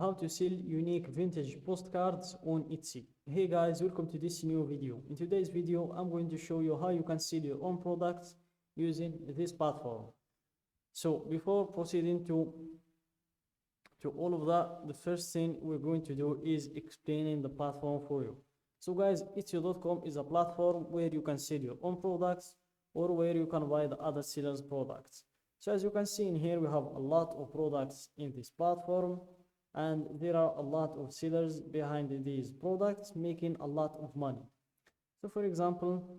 how to sell unique vintage postcards on Etsy. Hey guys, welcome to this new video. In today's video, I'm going to show you how you can sell your own products using this platform. So before proceeding to all of that, the first thing we're going to do is explaining the platform for you. So guys, Etsy.com is a platform where you can sell your own products or where you can buy the other sellers' products. So as you can see in here, we have a lot of products in this platform, and there are a lot of sellers behind these products making a lot of money. So for example,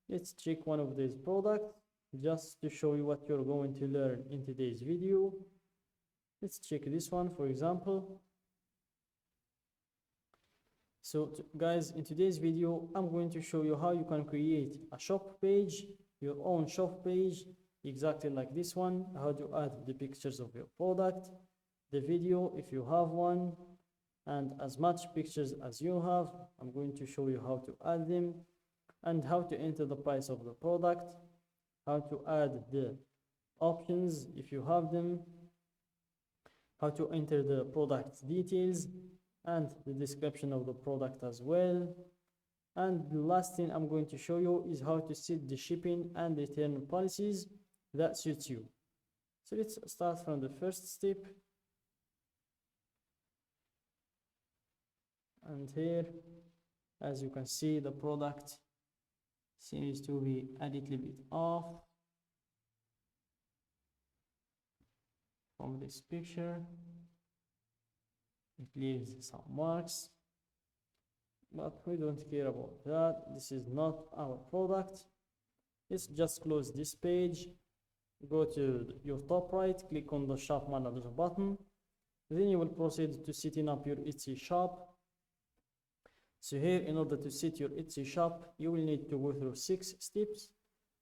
let's check one of these products just to show you what you're going to learn in today's video. Let's check this one, for example. So guys, in today's video, I'm going to show you how you can create a shop page, your own shop page, exactly like this one, how to add the pictures of your product, the video if you have one, and as much pictures as you have. I'm going to show you how to add them and how to enter the price of the product, how to add the options if you have them, how to enter the product details and the description of the product as well. And the last thing I'm going to show you is how to set the shipping and return policies that suits you. So let's start from the first step. And here, as you can see, the product seems to be a little bit off from this picture. It leaves some marks, but we don't care about that. This is not our product. Let's just close this page. Go to your top right, click on the shop manager button. Then you will proceed to setting up your Etsy shop. So here, in order to set your Etsy shop, you will need to go through 6 steps.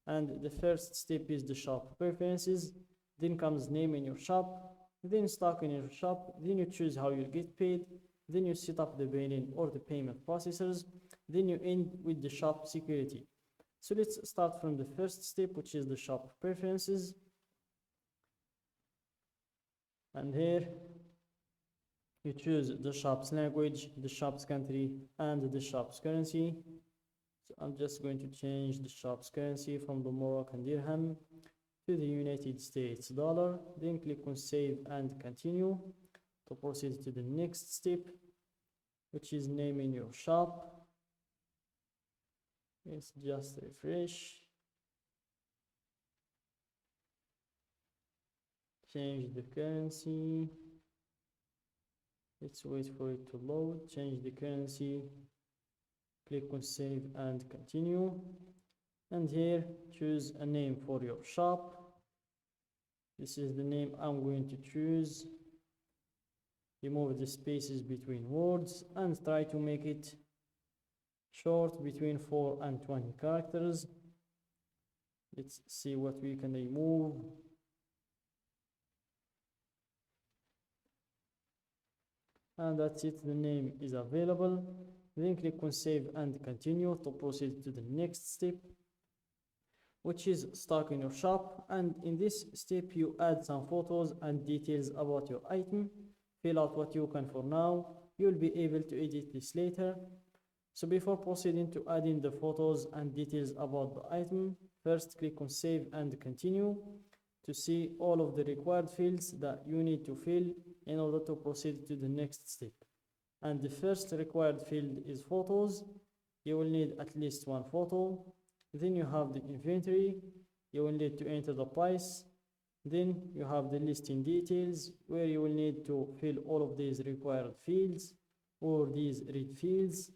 And the first step is the shop preferences. Then comes name in your shop, then stock in your shop, then you choose how you get paid, then you set up the payment or the payment processors, then you end with the shop security. So let's start from the first step, which is the shop preferences. And here you choose the shop's language, the shop's country, and the shop's currency. So I'm just going to change the shop's currency from the Moroccan dirham to the United States dollar. Then click on save and continue to proceed to the next step, which is naming your shop. Let's just refresh. Change the currency. Let's wait for it to load. Change the currency. Click on save and continue. And here, choose a name for your shop. This is the name I'm going to choose. Remove the spaces between words and try to make it short, between 4 and 20 characters. Let's see what we can remove. And that's it, the name is available. Then click on save and continue to proceed to the next step, which is stock in your shop. And in this step, you add some photos and details about your item. Fill out what you can for now. You'll be able to edit this later. So before proceeding to adding the photos and details about the item, first click on save and continue to see all of the required fields that you need to fill in order to proceed to the next step. And the first required field is photos. You will need at least 1 photo. Then you have the inventory. You will need to enter the price. Then you have the listing details, where you will need to fill all of these required fields or these read fields.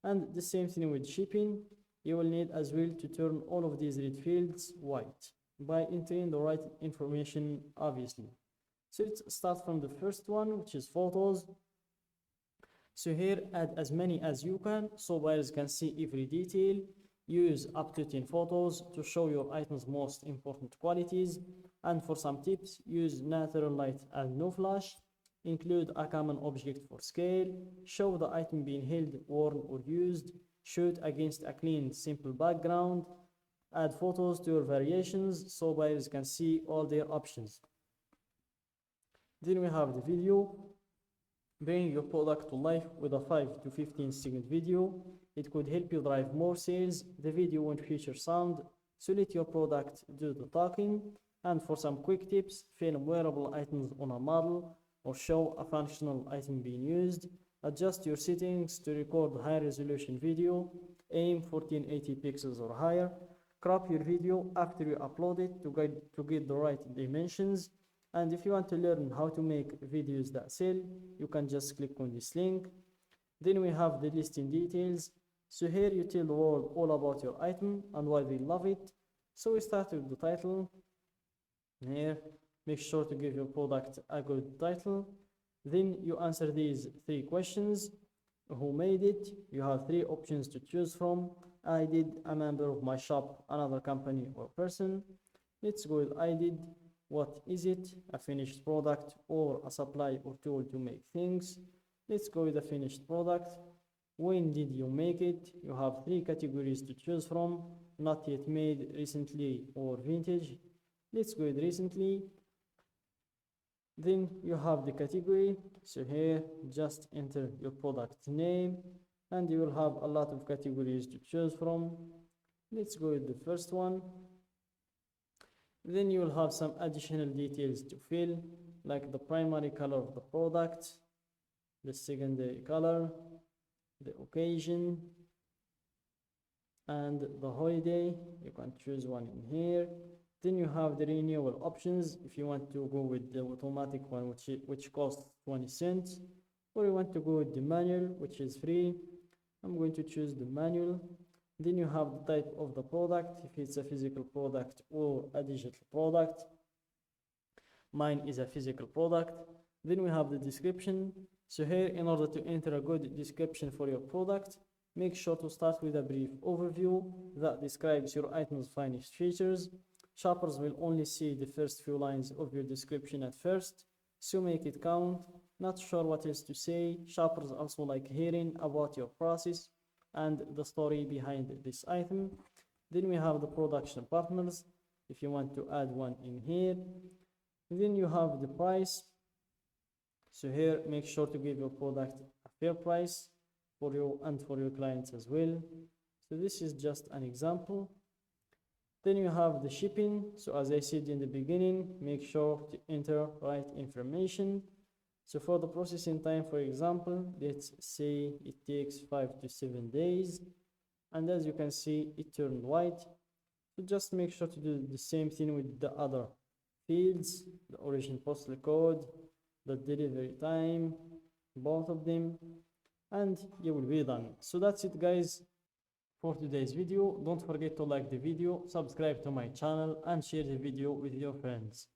And the same thing with shipping. You will need as well to turn all of these read fields white by entering the right information, obviously. So let's start from the first one, which is photos. So here, add as many as you can so buyers can see every detail. Use up to 10 photos to show your item's most important qualities. And for some tips, use natural light and no flash. Include a common object for scale. Show the item being held, worn, or used. Shoot against a clean, simple background. Add photos to your variations so buyers can see all their options. Then we have the video. bring your product to life with a 5 to 15-second video. It could help you drive more sales. The video won't feature sound, so let your product do the talking. And for some quick tips, film wearable items on a model or show a functional item being used. Adjust your settings to record high resolution video. Aim 1480 pixels or higher. Crop your video after you upload it to get the right dimensions. And if you want to learn how to make videos that sell, you can just click on this link. Then we have the listing details. So here you tell the world all about your item and why they love it. So we start with the title. Here, make sure to give your product a good title. Then you answer these 3 questions. Who made it? You have 3 options to choose from. I did, a member of my shop, another company or person. Let's go with I did. What is it? A finished product or a supply or tool to make things. Let's go with a finished product. When did you make it? You have 3 categories to choose from. Not yet made, recently, or vintage. Let's go with recently. Then you have the category. So here, just enter your product name and you will have a lot of categories to choose from. Let's go with the first one. Then you will have some additional details to fill, like the primary color of the product, the secondary color, the occasion, and the holiday. You can choose one in here. Then you have the renewal options if you want to go with the automatic one, which costs 20 cents, or you want to go with the manual, which is free. I'm going to choose the manual. Then you have the type of the product, if it's a physical product or a digital product. Mine is a physical product. Then we have the description. So here, in order to enter a good description for your product, make sure to start with a brief overview that describes your item's finest features. Shoppers will only see the first few lines of your description at first, so make it count. Not sure what else to say? Shoppers also like hearing about your process and the story behind this item. Then we have the production partners, if you want to add one in here. Then you have the price. So here, make sure to give your product a fair price for you and for your clients as well. So this is just an example. Then you have the shipping. So as I said in the beginning, make sure to enter right information. So for the processing time, for example, let's say it takes 5 to 7 days. And as you can see, it turned white. So just make sure to do the same thing with the other fields, the origin postal code, the delivery time, both of them, and you will be done. So that's it, guys, for today's video. Don't forget to like the video, subscribe to my channel, and share the video with your friends.